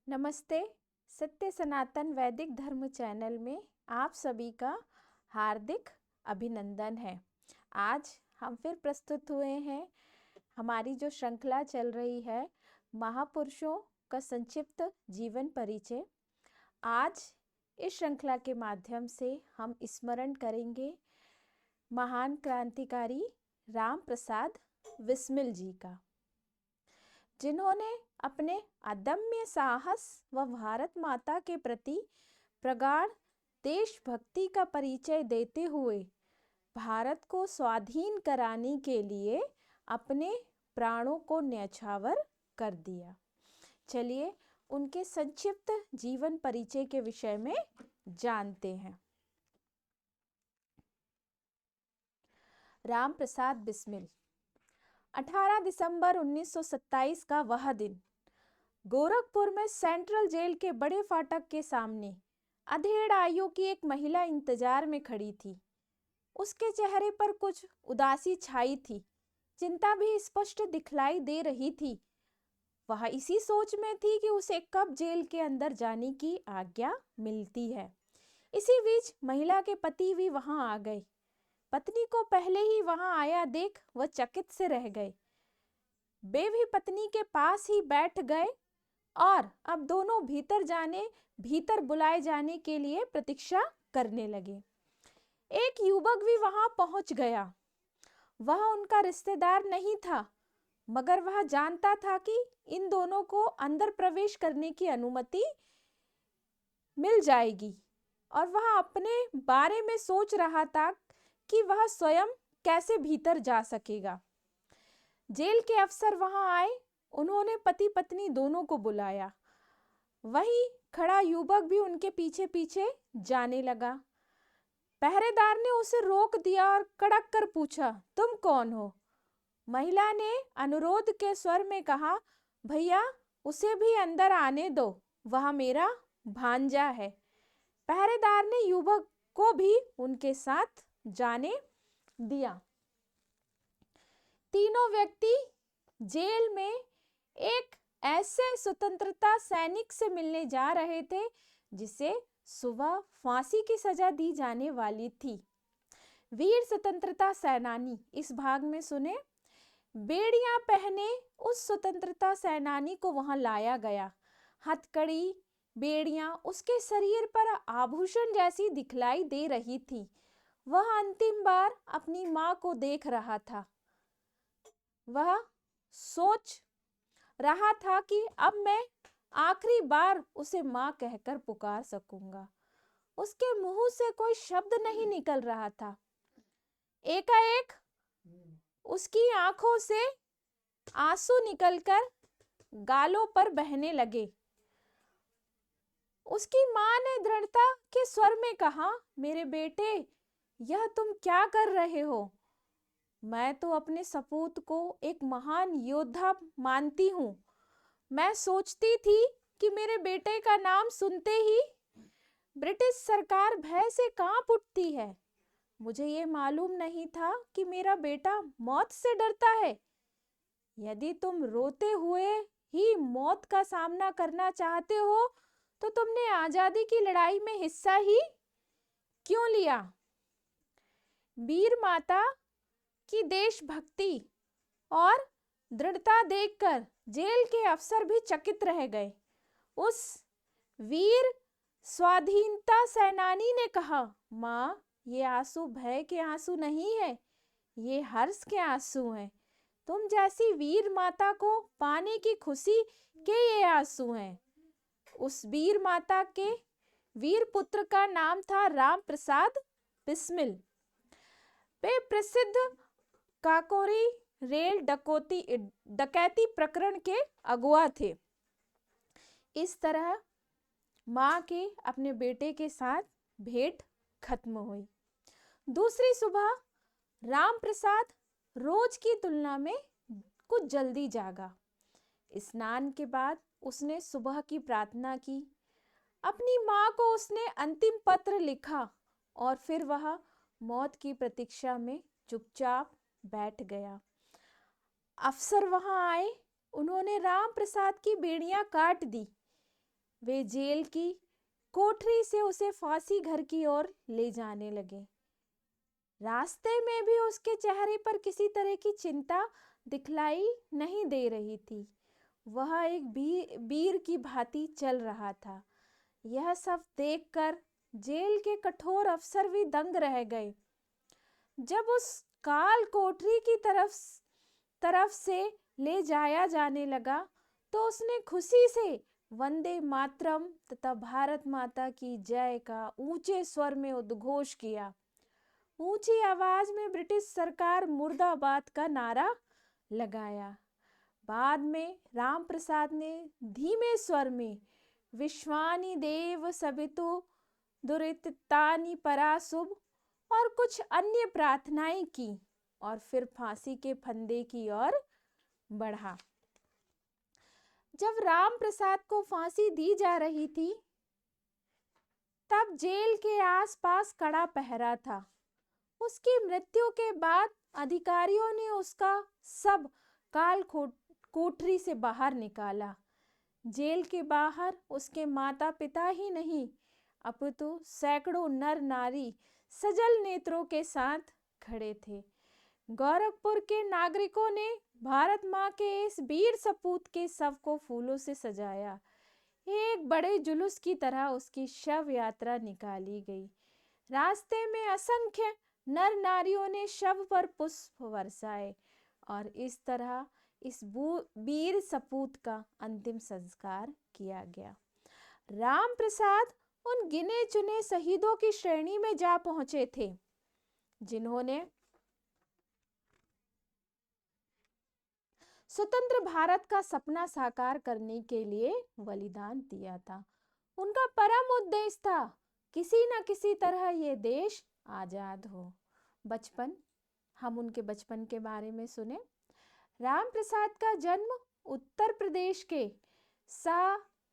नमस्ते। सत्य सनातन वैदिक धर्म चैनल में आप सभी का हार्दिक अभिनंदन है। आज हम फिर प्रस्तुत हुए हैं। हमारी जो श्रृंखला चल रही है महापुरुषों का संक्षिप्त जीवन परिचय। आज इस श्रृंखला के माध्यम से हम स्मरण करेंगे महान क्रांतिकारी राम प्रसाद बिस्मिल जी का, जिन्होंने अपने अदम्य साहस व भारत माता के प्रति प्रगाढ़ देशभक्ति का परिचय देते हुए भारत को स्वाधीन कराने के लिए अपने प्राणों को न्यौछावर कर दिया। चलिए उनके संक्षिप्त जीवन परिचय के विषय में जानते हैं। राम प्रसाद बिस्मिल 18 दिसंबर 1927 का वह दिन गोरखपुर में सेंट्रल जेल के बड़े फाटक के सामने अधेड़ आयु की एक महिला इंतजार में खड़ी थी। उसके चेहरे पर कुछ उदासी छाई थी, चिंता भी स्पष्ट दिखलाई दे रही थी। वह इसी सोच में थी कि उसे कब जेल के अंदर जाने की आज्ञा मिलती है। इसी बीच महिला के पति भी वहां आ गए। पत्नी को पहले ही वहां आया देख वह चकित से रह गए। वे भी पत्नी के पास ही बैठ गए और अब दोनों भीतर बुलाए जाने के लिए प्रतीक्षा करने लगे। एक युवक भी वहां पहुंच गया। वह उनका रिश्तेदार नहीं था, मगर वह जानता था कि इन दोनों को अंदर प्रवेश करने की अनुमति मिल जाएगी और वह अपने बारे में सोच रहा था कि वह स्वयं कैसे भीतर जा सकेगा। जेल के अफसर वहां आए। उन्होंने पति पत्नी दोनों को बुलाया। वहीं खड़ा युवक भी उनके पीछे पीछे जाने लगा। पहरेदार ने उसे रोक दिया और कड़क कर पूछा, तुम कौन हो? महिला ने अनुरोध के स्वर में कहा, भैया उसे भी अंदर आने दो, वह मेरा भांजा है। पहरेदार ने युवक को भी उनके साथ जाने दिया। तीनों व्यक्ति जेल में एक ऐसे स्वतंत्रता सैनिक से मिलने जा रहे थे जिसे सुबह फांसी की सजा दी जाने वाली थी। वीर स्वतंत्रता सेनानी इस भाग में सुने। बेड़ियां पहने उस स्वतंत्रता सेनानी को वहां लाया गया। हथकड़ी बेड़ियां उसके शरीर पर आभूषण जैसी दिखलाई दे रही थी। वह अंतिम बार अपनी मां को देख रहा था। वह सोच रहा था कि अब मैं आखिरी बार उसे मां कहकर पुकार सकूंगा। उसके मुंह से कोई शब्द नहीं निकल रहा था। एकाएक उसकी आंखों से आंसू निकलकर गालों पर बहने लगे। उसकी मां ने दृढ़ता के स्वर में कहा, मेरे बेटे, यह तुम क्या कर रहे हो? मैं तो अपने सपूत को एक महान योद्धा मानती हूँ। मैं सोचती थी कि मेरे बेटे का नाम सुनते ही ब्रिटिश सरकार भय से कांप उठती है। मुझे ये मालूम नहीं था कि मेरा बेटा मौत से डरता है। यदि तुम रोते हुए ही मौत का सामना करना चाहते हो तो तुमने आजादी की लड़ाई में हिस्सा ही क्यों लिया? वीर माता की देशभक्ति और दृढ़ता देखकर जेल के अफसर भी चकित रह गए। उस वीर स्वाधीनता सेनानी ने कहा, मां, ये आंसू भय के आंसू नहीं है, ये हर्ष के आंसू हैं। तुम जैसी वीर माता को पाने की खुशी के ये आंसू हैं। उस वीर माता के वीर पुत्र का नाम था राम प्रसाद बिस्मिल। वे प्रसिद्ध काकोरी रेल डकैती प्रकरण के अगुआ थे। इस तरह मां के अपने बेटे के साथ भेंट खत्म हुई। दूसरी सुबह राम प्रसाद रोज की तुलना में कुछ जल्दी जागा। स्नान के बाद उसने सुबह की प्रार्थना की। अपनी मां को उसने अंतिम पत्र लिखा और फिर वह मौत की प्रतीक्षा में चुपचाप बैठ गया। अफसर वहां आए। उन्होंने राम प्रसाद की बेड़ियां काट दी। वे जेल की कोठरी से उसे फांसी घर की ओर ले जाने लगे। रास्ते में भी उसके चेहरे पर किसी तरह की चिंता दिखलाई नहीं दे रही थी। वह एक वीर की भांति चल रहा था। यह सब देखकर जेल के कठोर अफसर भी दंग रह गए। जब उस काल कोठरी की तरफ से ले जाया जाने लगा तो उसने खुशी से वंदे मातरम तथा भारत माता की जय का ऊंचे स्वर में उद्घोष किया। ऊंची आवाज में ब्रिटिश सरकार मुर्दाबाद का नारा लगाया। बाद में राम प्रसाद ने धीमे स्वर में विश्वानि देव सवितु दुरितानि पराशुभ और कुछ अन्य प्रार्थनाएं की और फिर फांसी के फंदे की ओर बढ़ा। जब राम प्रसाद को फांसी दी जा रही थी तब जेल के आसपास कड़ा पहरा था। उसकी मृत्यु के बाद अधिकारियों ने उसका शव काल कोठरी से बाहर निकाला। जेल के बाहर उसके माता पिता ही नहीं अपितु सैकड़ों नर नारी सजल नेत्रों के साथ खड़े थे। गोरखपुर के नागरिकों ने भारत माँ के इस वीर सपूत के शव को फूलों से सजाया। एक बड़े जुलूस की तरह उसकी शव यात्रा निकाली गई। रास्ते में असंख्य नर नारियों ने शव पर पुष्प बरसाए और इस तरह इस वीर सपूत का अंतिम संस्कार किया गया। राम प्रसाद उन गिने चुने शहीदों की श्रेणी में जा पहुंचे थे जिन्होंने स्वतंत्र भारत का सपना साकार करने के लिए बलिदान दिया था। उनका परम उद्देश्य था किसी न किसी तरह ये देश आजाद हो। बचपन, हम उनके बचपन के बारे में सुने। राम प्रसाद का जन्म उत्तर प्रदेश के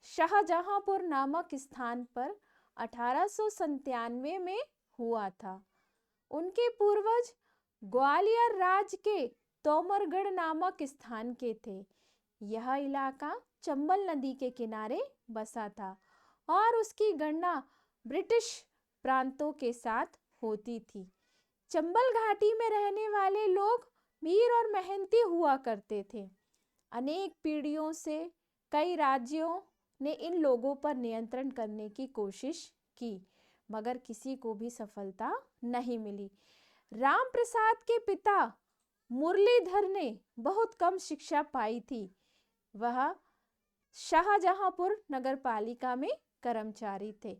शाहजहांपुर नामक स्थान पर 1897 में हुआ था। उनके पूर्वज ग्वालियर राज्य के तोमरगढ़ नामक स्थान के थे। यह इलाका चंबल नदी के किनारे बसा था और उसकी गणना ब्रिटिश प्रांतों के साथ होती थी। चंबल घाटी में रहने वाले लोग वीर और मेहनती हुआ करते थे। अनेक पीढ़ियों से कई राज्यों ने इन लोगों पर नियंत्रण करने की कोशिश की मगर किसी को भी सफलता नहीं मिली। राम प्रसाद के पिता मुरलीधर ने बहुत कम शिक्षा पाई थी। वह शाहजहांपुर नगर पालिका में कर्मचारी थे।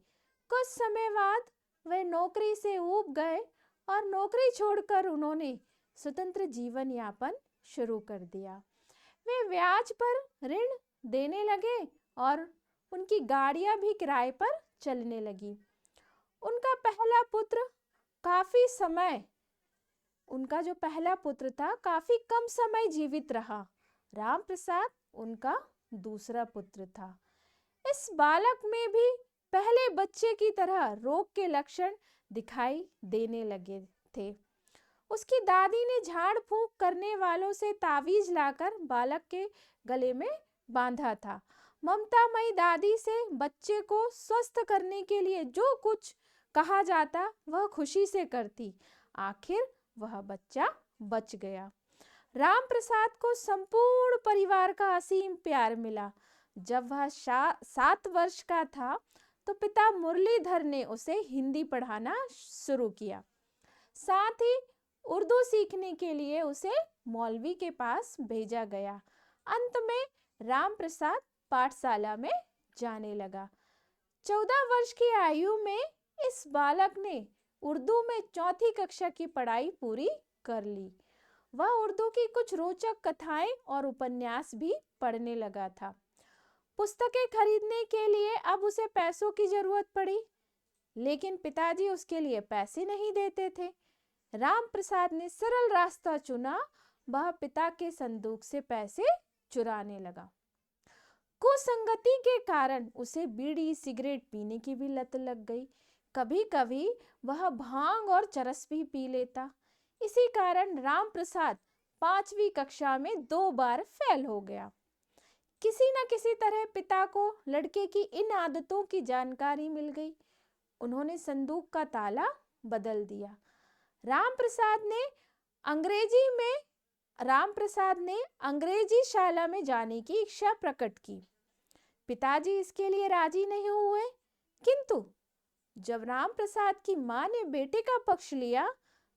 कुछ समय बाद वे नौकरी से ऊब गए और नौकरी छोड़कर उन्होंने स्वतंत्र जीवन यापन शुरू कर दिया। वे ब्याज पर ऋण देने लगे और उनकी गाड़ियां भी किराए पर चलने लगी। उनका जो पहला पुत्र था काफी कम समय जीवित रहा। राम प्रसाद उनका दूसरा पुत्र था। इस बालक में भी पहले बच्चे की तरह रोग के लक्षण दिखाई देने लगे थे। उसकी दादी ने झाड़ फूंक करने वालों से तावीज लाकर बालक के गले में बांधा था। ममतामयी दादी से बच्चे को स्वस्थ करने के लिए जो कुछ कहा जाता वह खुशी से करती। आखिर वह बच्चा बच गया। राम प्रसाद को संपूर्ण परिवार का असीम प्यार मिला। जब वह 7 वर्ष का था तो पिता मुरलीधर ने उसे हिंदी पढ़ाना शुरू किया। साथ ही उर्दू सीखने के लिए उसे मौलवी के पास भेजा गया। अंत में राम प्रसाद पाठशाला में जाने लगा। 14 वर्ष की आयु में इस बालक ने उर्दू में 4ठी कक्षा की पढ़ाई पूरी कर ली। वह उर्दू की कुछ रोचक कथाएं और उपन्यास भी पढ़ने लगा था। पुस्तकें खरीदने के लिए अब उसे पैसों की जरूरत पड़ी, लेकिन पिताजी उसके लिए पैसे नहीं देते थे। राम प्रसाद ने सरल रास्ता चुना। वह पिता के संदूक से पैसे चुराने लगा। कुसंगति के कारण उसे बीड़ी सिगरेट पीने की भी लत लग गई। कभी कभी वह भांग और चरस भी पी लेता। इसी कारण राम प्रसाद 5वीं कक्षा में 2 बार फेल हो गया। किसी न किसी तरह पिता को लड़के की इन आदतों की जानकारी मिल गई। उन्होंने संदूक का ताला बदल दिया। राम प्रसाद ने अंग्रेजी में राम प्रसाद ने अंग्रेजी शाला में जाने की इच्छा प्रकट की। पिताजी इसके लिए राजी नहीं हुए, किंतु जब राम प्रसाद की मां ने बेटे का पक्ष लिया,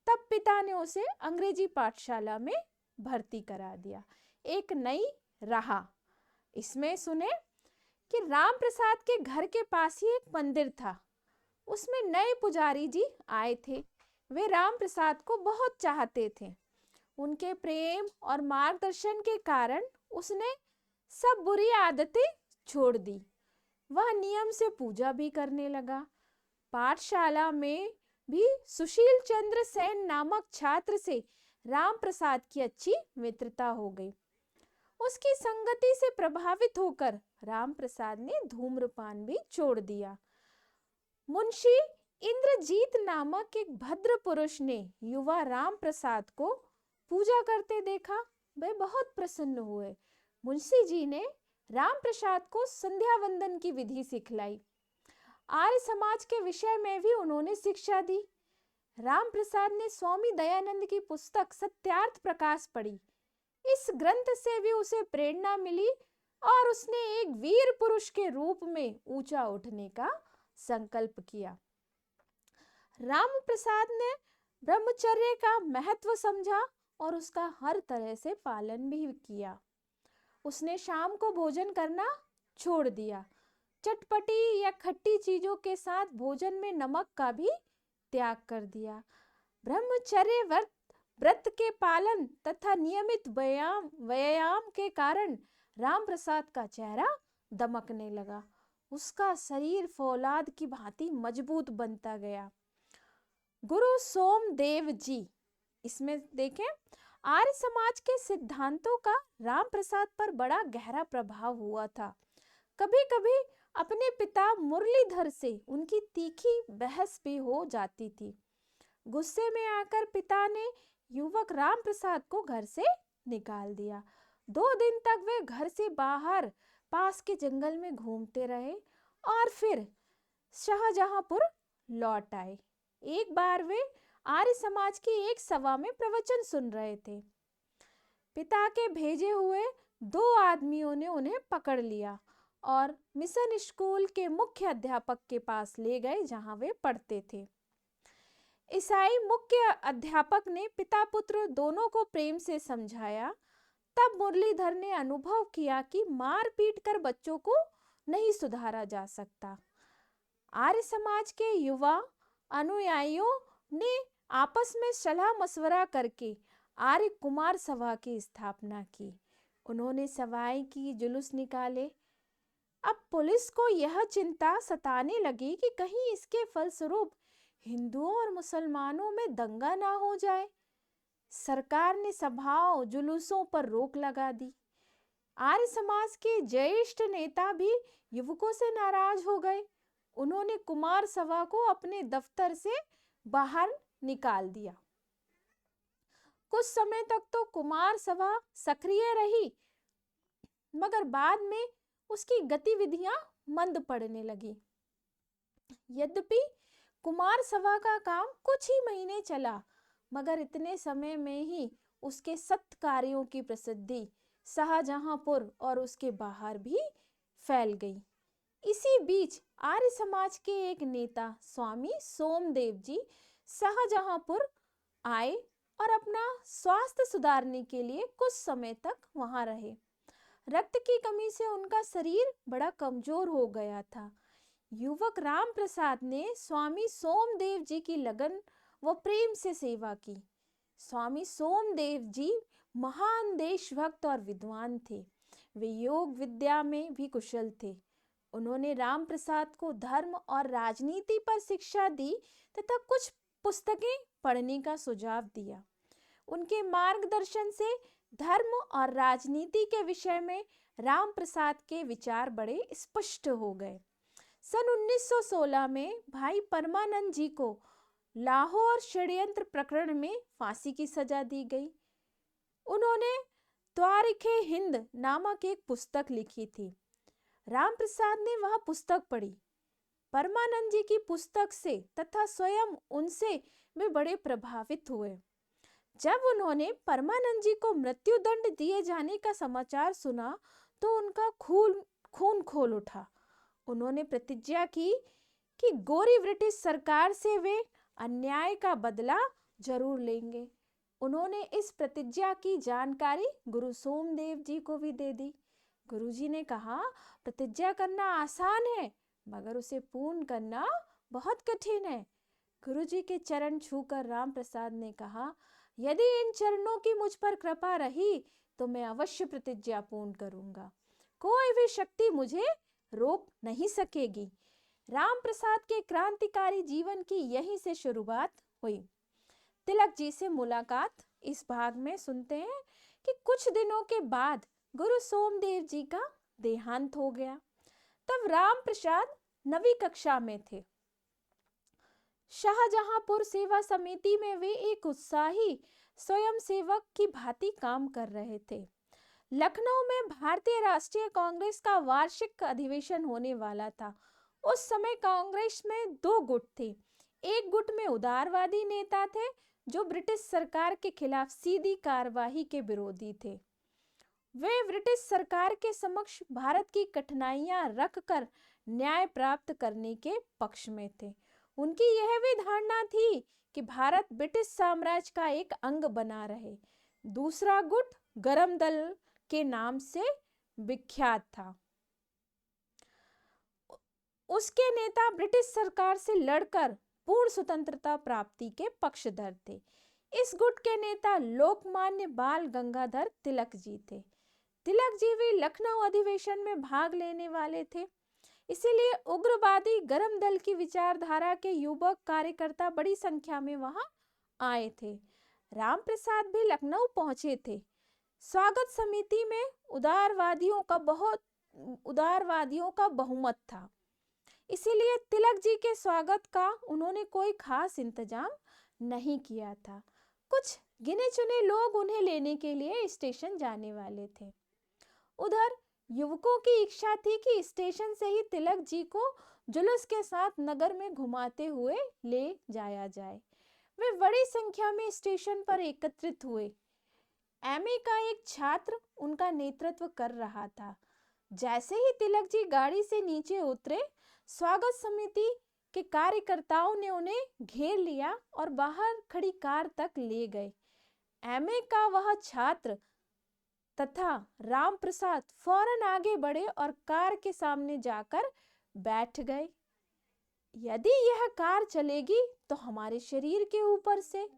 तब पिता ने उसे अंग्रेजी पाठशाला में भर्ती करा दिया। एक नई राह। इसमें सुने कि राम प्रसाद के घर के पास ही एक मंदिर था। उसमें नए पुजारी जी आए थे। वे राम प्रसाद को बहुत चाहते थे। उनके प्रेम और मार्गदर्शन के कारण उसने सब बुरी आदतें छोड़ दी। वह नियम से पूजा भी करने लगा। पाठशाला में भी सुशील चंद्र सेन नामक छात्र से राम प्रसाद की अच्छी मित्रता हो गई। उसकी संगति से प्रभावित होकर राम प्रसाद ने धूम्रपान भी छोड़ दिया। मुंशी इंद्रजीत नामक एक भद्र पुरुष ने युवा राम प्रसाद को पूजा करते देखा। वे बहुत प्रसन्न हुए। मुंशी जी ने राम प्रसाद को संध्या वंदन की विधि सिखलाई। आर्य समाज के विषय में भी उन्होंने शिक्षा दी। राम प्रसाद ने स्वामी दयानंद की पुस्तक सत्यार्थ प्रकाश पढ़ी। इस ग्रंथ से भी उसे प्रेरणा मिली और उसने एक वीर पुरुष के रूप में ऊंचा उठने का संकल्प किया। राम प्रसाद ने ब्रह्मचर्य का महत्व समझा और उसका हर तरह से पालन भी किया। उसने शाम को भोजन करना छोड़ दिया। चटपटी या खट्टी चीजों के साथ भोजन में नमक का भी त्याग कर दिया। ब्रह्मचर्य व्रत के पालन तथा नियमित व्यायाम के कारण राम प्रसाद का चेहरा दमकने लगा। उसका शरीर फौलाद की भांति मजबूत बनता गया। गुरु सोमदेव जी, इसमें देखें, आर्य समाज के सिद्धांतों का राम प्रसाद पर बड़ा गहरा प्रभाव हुआ था। कभी कभी अपने पिता मुरलीधर से उनकी तीखी बहस भी हो जाती थी। गुस्से में आकर पिता ने युवक राम प्रसाद को घर से निकाल दिया। 2 दिन तक वे घर से बाहर पास के जंगल में घूमते रहे और फिर शाहजहांपुर लौट आए। एक बार वे आर्य समाज की एक सभा में प्रवचन सुन रहे थे। पिता के भेजे हुए 2 आदमियों ने उन्हें पकड़ लिया और मिशन स्कूल के मुख्य अध्यापक के पास ले गए, जहां वे पढ़ते थे। ईसाई मुख्य अध्यापक ने पिता पुत्र दोनों को प्रेम से समझाया। तब मुरलीधर ने अनुभव किया कि मार पीट कर बच्चों को नहीं सुधारा जा सकता। आर्य समाज के युवा अनुयायियों ने आपस में सलाह मशवरा करके आर्य कुमार सभा की स्थापना की। उन्होंने सभाएं की, जुलूस निकाले। अब पुलिस को यह चिंता सताने लगी कि कहीं इसके फलस्वरूप हिंदुओं और मुसलमानों में दंगा ना हो जाए। सरकार ने सभाओं जुलूसों पर रोक लगा दी। आर्य समाज के ज्येष्ठ नेता भी युवकों से नाराज हो गए। उन्होंने कुमार सभा को अपने दफ्तर से बाहर निकाल दिया। कुछ समय तक तो कुमार सभा सक्रिय रही, मगर बाद में उसकी गतिविधियां मंद पड़ने लगी। यद्यपि कुमार सभा का काम कुछ ही महीने चला, मगर इतने समय में ही उसके सख्त कार्यों की प्रसिद्धि शाहजहांपुर और उसके बाहर भी फैल गई। इसी बीच आर्य समाज के एक नेता स्वामी सोमदेव जी शाहजहांपुर आए और अपना स्वास्थ्य सुधारने के लिए कुछ समय तक वहां रहे। रक्त की कमी से उनका शरीर बड़ा कमजोर हो गया था। युवक राम प्रसाद ने स्वामी सोमदेव जी की लगन व प्रेम से सेवा की। स्वामी सोमदेव जी महान देशभक्त और विद्वान थे। वे योग विद्या में भी कुशल थे। उन्होंने राम प्रसाद को धर्म और राजनीति पर शिक्षा दी तथा कुछ पुस्तकें पढ़ने का सुझाव दिया। उनके मार्गदर्शन से धर्म और राजनीति के विषय में राम प्रसाद के विचार बड़े स्पष्ट हो गए। सन 1916 में भाई परमानंद जी को लाहौर षड्यंत्र प्रकरण में फांसी की सजा दी गई। उन्होंने तारीखे हिंद नामक एक पुस्तक लिखी थी। राम प्रसाद ने वह पुस्तक पढ़ी। परमानंद जी की पुस्तक से तथा स्वयं उनसे वे बड़े प्रभावित हुए। जब उन्होंने परमानंद जी को मृत्युदंड दिए जाने का समाचार सुना तो उनका खून खोल उठा। उन्होंने प्रतिज्ञा की कि गोरी ब्रिटिश सरकार से वे अन्याय का बदला जरूर लेंगे। उन्होंने इस प्रतिज्ञा की जानकारी गुरु सोमदेव जी को भी दे दी। गुरुजी ने कहा, प्रतिज्ञा करना आसान है मगर उसे पूर्ण करना बहुत कठिन है। गुरुजी के चरण छूकर राम प्रसाद ने कहा, यदि इन चरणों की मुझ पर कृपा रही तो मैं अवश्य प्रतिज्ञा पूर्ण करूंगा। कोई भी शक्ति मुझे रोक नहीं सकेगी। राम प्रसाद के क्रांतिकारी जीवन की यहीं से शुरुआत हुई। तिलक जी से मुलाकात इस भाग में सुनते हैं कि कुछ दिनों के बाद गुरु सोमदेव जी का देहांत हो गया। तब राम प्रसाद 9वीं कक्षा में थे। शाहजहांपुर सेवा समिति में वे एक उत्साही स्वयं सेवक की भांति काम कर रहे थे। लखनऊ में भारतीय राष्ट्रीय कांग्रेस का वार्षिक अधिवेशन होने वाला था। उस समय कांग्रेस में 2 गुट थे। एक गुट में उदारवादी नेता थे जो ब्रिटिश सरकार के खिलाफ सीधी कार्यवाही के विरोधी थे। वे ब्रिटिश सरकार के समक्ष भारत की कठिनाइयां रखकर न्याय प्राप्त करने के पक्ष में थे। उनकी यह भी धारणा थी कि भारत ब्रिटिश साम्राज्य का एक अंग बना रहे। दूसरा गुट गरम दल के नाम से विख्यात था। उसके नेता ब्रिटिश सरकार से लड़कर पूर्ण स्वतंत्रता प्राप्ति के पक्षधर थे। इस गुट के नेता लोकमान्य बाल गंगाधर तिलक जी थे। तिलक जी भी लखनऊ अधिवेशन में भाग लेने वाले थे, इसीलिए उग्रवादी गरम दल की विचारधारा के युवक कार्यकर्ता बड़ी संख्या में वहां आए थे। राम प्रसाद भी लखनऊ पहुंचे थे। स्वागत समिति में उदारवादियों का बहुमत था, इसीलिए तिलक जी के स्वागत का उन्होंने कोई खास इंतजाम नहीं किया था। कुछ गिने चुने लोग उन्हें लेने के लिए स्टेशन जाने वाले थे। उधर युवकों की इच्छा थी कि स्टेशन से ही तिलक जी को जुलूस के साथ नगर में घुमाते हुए ले जाया जाए। वे बड़ी संख्या में स्टेशन पर एकत्रित हुए। एमए का एक छात्र उनका नेतृत्व कर रहा था। जैसे ही तिलक जी गाड़ी से नीचे उतरे, स्वागत समिति के कार्यकर्ताओं ने उन्हें घेर लिया और बाहर खड़ी कार तक ले गए। एमए का वह छात्र तथा राम प्रसाद फौरन आगे बढ़े और कार के सामने जाकर बैठ गए। यदि यह कार चलेगी तो हमारे शरीर के ऊपर से,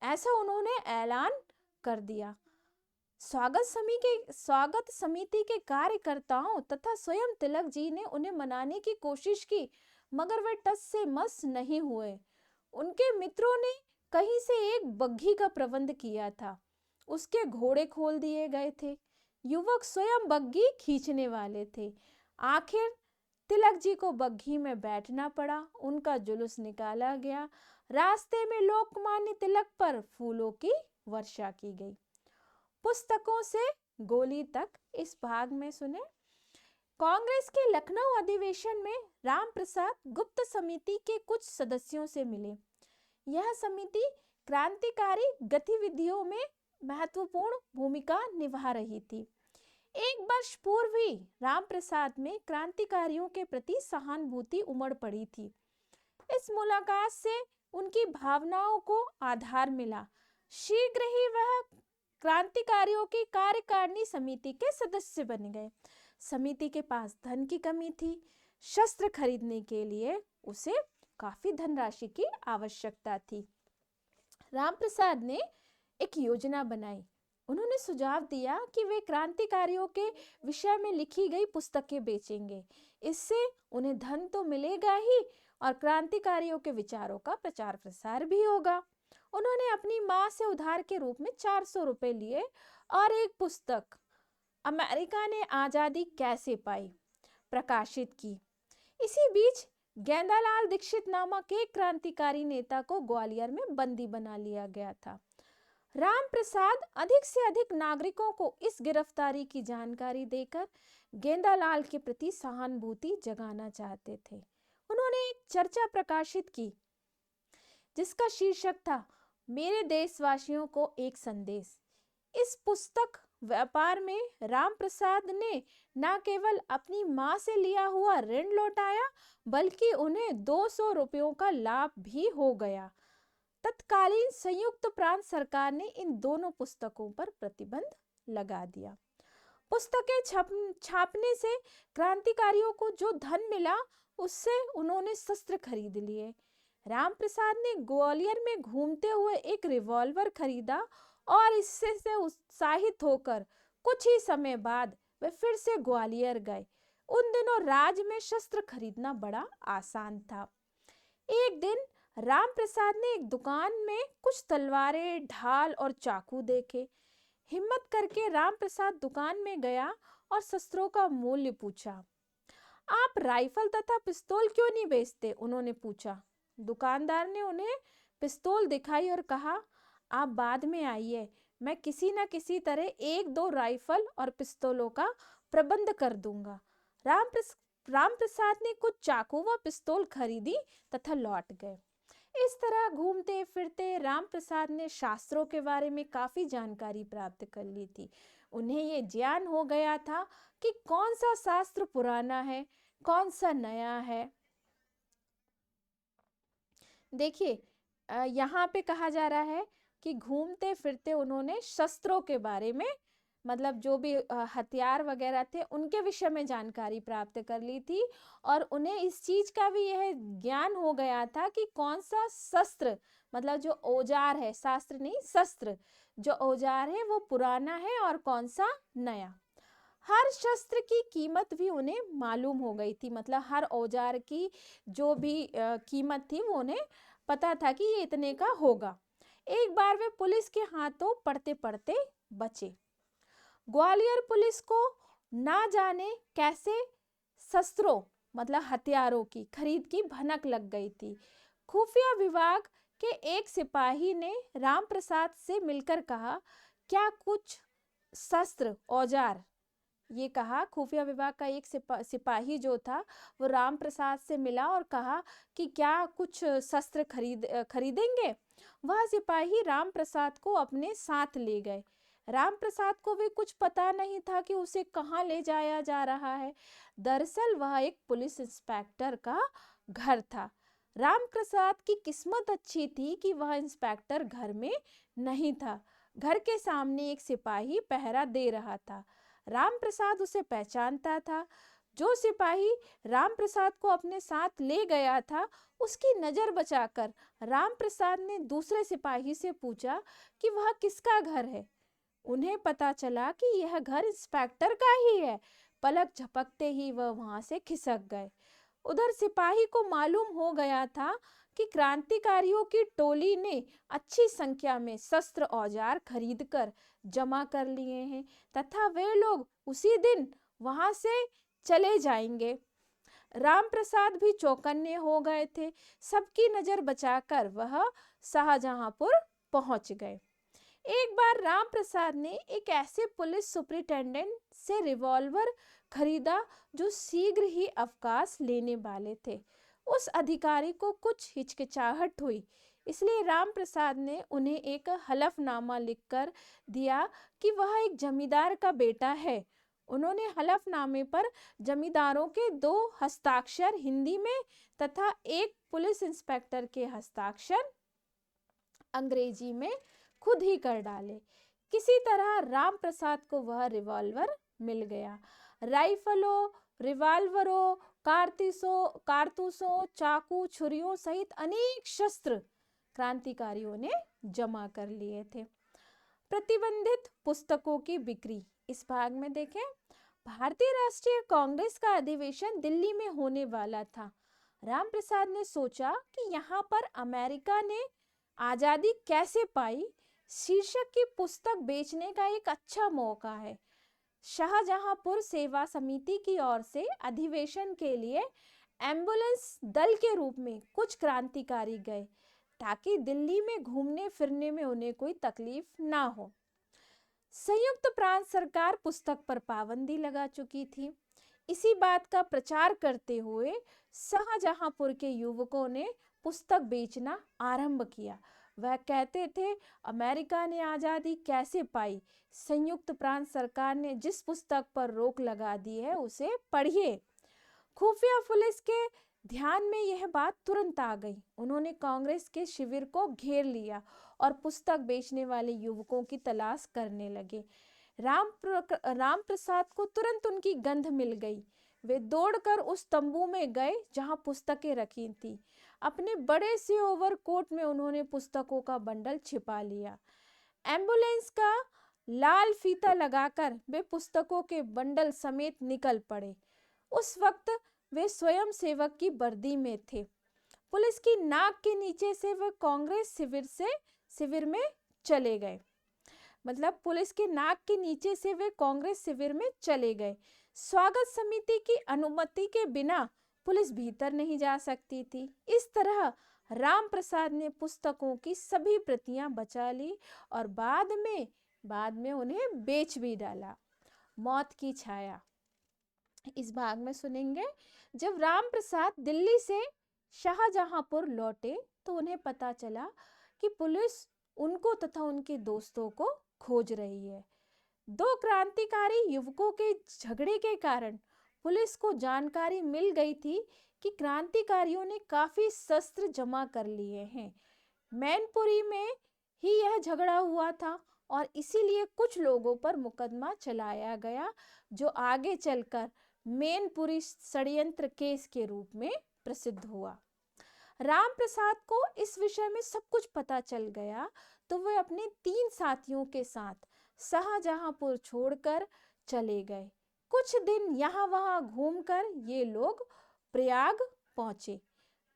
ऐसा उन्होंने ऐलान कर दिया। स्वागत समिति के कार्यकर्ताओं तथा स्वयं तिलक जी ने उन्हें मनाने की कोशिश की, मगर वे टस से मस नहीं हुए। उनके मित्रों ने कहीं से एक बग्घी का प्रबंध किया था, उसके घोड़े खोल दिए गए थे। युवक स्वयं बग्घी खींचने वाले थे। आखिर तिलक जी को बग्घी में बैठना पड़ा। उनका जुलूस निकाला गया। रास्ते में लोकमान्य तिलक पर फूलों की वर्षा की गई। पुस्तकों से गोली तक इस भाग में सुने। कांग्रेस के लखनऊ अधिवेशन में राम प्रसाद गुप्त समिति के कुछ सदस्यों से मिले। यह समिति क्रांतिकारी गतिविधियों में महत्वपूर्ण भूमिका निभा रही थी। 1 वर्ष पूर्व ही राम प्रसाद में क्रांतिकारियों के प्रति सहानुभूति उमड़ पड़ी थी। इस मुलाकात से उनकी भावनाओं को आधार मिला। शीघ्र ही वह क्रांतिकारियों की कार्यकारिणी समिति के सदस्य बन गए। समिति के पास धन की कमी थी। शस्त्र खरीदने के लिए उसे काफी धनराशि की आवश्यकता थी। राम प्रसाद ने एक योजना बनाई। उन्होंने सुझाव दिया कि वे क्रांतिकारियों के विषय में लिखी गई पुस्तकें बेचेंगे। इससे उन्हें धन तो मिलेगा ही और क्रांतिकारियों के विचारों का प्रचार प्रसार भी होगा। उन्होंने अपनी माँ से उधार के रूप में 400 रुपए लिए और एक पुस्तक अमेरिका ने आजादी कैसे पाई प्रकाशित की। इसी बीच गेंदालाल दीक्षित नामक एक क्रांतिकारी नेता को ग्वालियर में बंदी बना लिया गया था। राम प्रसाद अधिक से अधिक नागरिकों को इस गिरफ्तारी की जानकारी देकर गेंदालाल के प्रति सहानुभूति जगाना चाहते थे। उन्होंने एक चर्चा प्रकाशित की जिसका शीर्षक था मेरे देशवासियों को एक संदेश। इस पुस्तक व्यापार में राम प्रसाद ने न केवल अपनी मां से लिया हुआ ऋण लौटाया बल्कि उन्हें 200 रुपयों का लाभ भी हो गया। तत्कालीन संयुक्त प्रांत सरकार ने इन दोनों पुस्तकों पर प्रतिबंध लगा दिया। पुस्तकें छापने से क्रांतिकारियों को जो धन मिला उससे उन्होंने शस्त्र खरीद लिए। राम प्रसाद ने ग्वालियर में घूमते हुए एक रिवॉल्वर खरीदा और इससे से उत्साहित होकर कुछ ही समय बाद वे फिर से ग्वालियर गए। उन दिनों राज्य में शस्त्र खरीदना बड़ा आसान था। एक दिन राम प्रसाद ने एक दुकान में कुछ तलवारें, ढाल और चाकू देखे। हिम्मत करके राम प्रसाद दुकान में गया और शस्त्रों का मूल्य पूछा। आप राइफल तथा पिस्तौल क्यों नहीं बेचते? उन्होंने पूछा। दुकानदार ने उन्हें पिस्तौल दिखाई और कहा, आप बाद में आइए, मैं किसी न किसी तरह 1-2 राइफल और पिस्तौलों का प्रबंध कर दूंगा। राम प्रसाद ने कुछ चाकू व पिस्तौल खरीदी तथा लौट गए। इस तरह घूमते फिरते राम प्रसाद ने शास्त्रों के बारे में काफी जानकारी प्राप्त कर ली थी। उन्हें ये ज्ञान हो गया था कि कौन सा शास्त्र पुराना है, कौन सा नया है। देखिए, यहाँ पे कहा जा रहा है कि घूमते फिरते उन्होंने शस्त्रों के बारे में, मतलब जो भी हथियार वगैरह थे उनके विषय में जानकारी प्राप्त कर ली थी और उन्हें इस चीज का भी यह ज्ञान हो गया था कि कौन सा शस्त्र, मतलब जो औजार है, शास्त्र नहीं शस्त्र, जो औजार है वो पुराना है और कौन सा नया। हर शस्त्र की कीमत भी उन्हें मालूम हो गई थी, मतलब हर औजार की जो भी कीमत थी वो उन्हें पता था कि ये इतने का होगा। एक बार वे पुलिस के हाथों पढ़ते पढ़ते बचे। ग्वालियर पुलिस को ना जाने कैसे शस्त्रों, मतलब हथियारों की खरीद की भनक लग गई थी। खुफिया विभाग के एक सिपाही ने राम प्रसाद से मिलकर कहा, क्या कुछ शस्त्र औजार, ये कहा। खुफिया विभाग का एक सिपाही जो था वो राम प्रसाद से मिला और कहा कि क्या कुछ शस्त्र खरीदेंगे। वह सिपाही राम प्रसाद को अपने साथ ले गए। राम प्रसाद को भी कुछ पता नहीं था कि उसे कहाँ ले जाया जा रहा है। दरअसल वह एक पुलिस इंस्पेक्टर का घर था। राम प्रसाद की किस्मत अच्छी थी कि वह इंस्पेक्टर घर में नहीं था। घर के सामने एक सिपाही पहरा दे रहा था। राम प्रसाद उसे पहचानता था। जो सिपाही राम प्रसाद को अपने साथ ले गया था उसकी नजर बचाकर राम प्रसाद ने दूसरे सिपाही से पूछा कि वह किसका घर है। उन्हें पता चला कि यह घर इंस्पेक्टर का ही है। पलक झपकते ही वह वहां से खिसक गए। उधर सिपाही को मालूम हो गया था कि क्रांतिकारियों की टोली ने अच्छी संख्या में शस्त्र औजार खरीदकर जमा कर लिए हैं तथा वे लोग उसी दिन वहां से चले जाएंगे। राम प्रसाद भी चौकन्ने हो गए थे। सबकी नजर बचाकर वह शाहजहांपुर पहुंच गए। एक बार राम प्रसाद ने एक ऐसे पुलिस सुपरिटेंडेंट से रिवॉल्वर खरीदा जो शीघ्र ही अवकाश लेने वाले थे। उस अधिकारी को कुछ हिचकिचाहट हुई, इसलिए राम प्रसाद ने उन्हें एक हलफनामा लिखकर दिया कि वह एक जमींदार का बेटा है। उन्होंने हलफनामे पर जमींदारों के 2 हस्ताक्षर हिंदी में तथा एक पुलिस इंस्पेक्टर के हस्ताक्षर अंग्रेजी में खुद ही कर डाले। किसी तरह राम प्रसाद को वह रिवॉल्वर मिल गया। राइफलों, रिवॉल्वरों, कारतूसों, चाकू, छुरियों सहित अनेक शस्त्र क्रांतिकारियों ने जमा कर लिए थे। प्रतिबंधित पुस्तकों की बिक्री। इस भाग में देखें, भारतीय राष्ट्रीय कांग्रेस का अधिवेशन दिल्ली में होने वाला था। राम प्रसाद ने सोचा कि यहाँ पर अमेरिका ने आजादी कैसे पाई शीर्षक की पुस्तक बेचने का एक अच्छा मौका है। शाहजहांपुर सेवा समिति की ओर से अधिवेशन के लिए एम्बुलेंस दल के रूप में कुछ क्रांतिकारी गए। ताकि दिल्ली में घूमने फिरने में उन्हें कोई तकलीफ ना हो। संयुक्त प्रांत सरकार पुस्तक पर पाबंदी लगा चुकी थी। इसी बात का प्रचार करते हुए शाहजहांपुर के युवकों ने पुस्तक बेचना आरंभ किया। वह कहते थे, अमेरिका ने आज़ादी कैसे पाई? संयुक्त प्रांत सरकार ने जिस पुस्तक पर रोक लगा दी है उसे पढ़िए। खुफिया पुलिस के ध्यान में यह बात तुरंत आ गई। उन्होंने कांग्रेस के शिविर को घेर लिया और पुस्तक बेचने वाले युवकों की तलाश करने लगे। राम प्रसाद को तुरंत उनकी गंध मिल गई। वे दौड़कर उस तंबू में गए जहां पुस्तकें रखी थी। अपने बड़े से ओवरकोट में उन्होंने पुस्तकों का बंडल छिपा लिया। एम्बुलेंस का लाल फीता लगाकर वे पुस्तकों के बंडल समेत निकल पड़े। उस वक्त वे स्वयं सेवक की वर्दी में थे। पुलिस की नाक के नीचे से वे कांग्रेस शिविर में चले गए। मतलब पुलिस के नाक के नीचे से वे कांग्रेस शिविर में चले गए। स्वागत समिति की अनुमति के बिना पुलिस भीतर नहीं जा सकती थी। इस तरह राम प्रसाद ने पुस्तकों की सभी प्रतियां बचा ली और बाद में उन्हें बेच भी डाला। मौत की छाया इस भाग में सुनेंगे। जब राम प्रसाद दिल्ली से शाहजहांपुर लौटे तो उन्हें पता चला कि पुलिस उनको तथा उनके दोस्तों को खोज रही है। दो क्रांतिकारी युवकों के झगड़े के कारण पुलिस को जानकारी मिल गई थी कि क्रांतिकारियों ने काफी शस्त्र जमा कर लिए हैं। मैनपुरी में ही यह झगड़ा हुआ था और इसीलिए कुछ लोगों पर मुकदमा चलाया गया, जो आगे चलकर मैनपुरी षड्यंत्र केस के रूप में प्रसिद्ध हुआ। राम प्रसाद को इस विषय में सब कुछ पता चल गया तो वे अपने 3 साथियों के साथ शाहजहांपुर छोड़कर चले गए। कुछ दिन यहाँ वहाँ घूमकर ये लोग प्रयाग पहुंचे।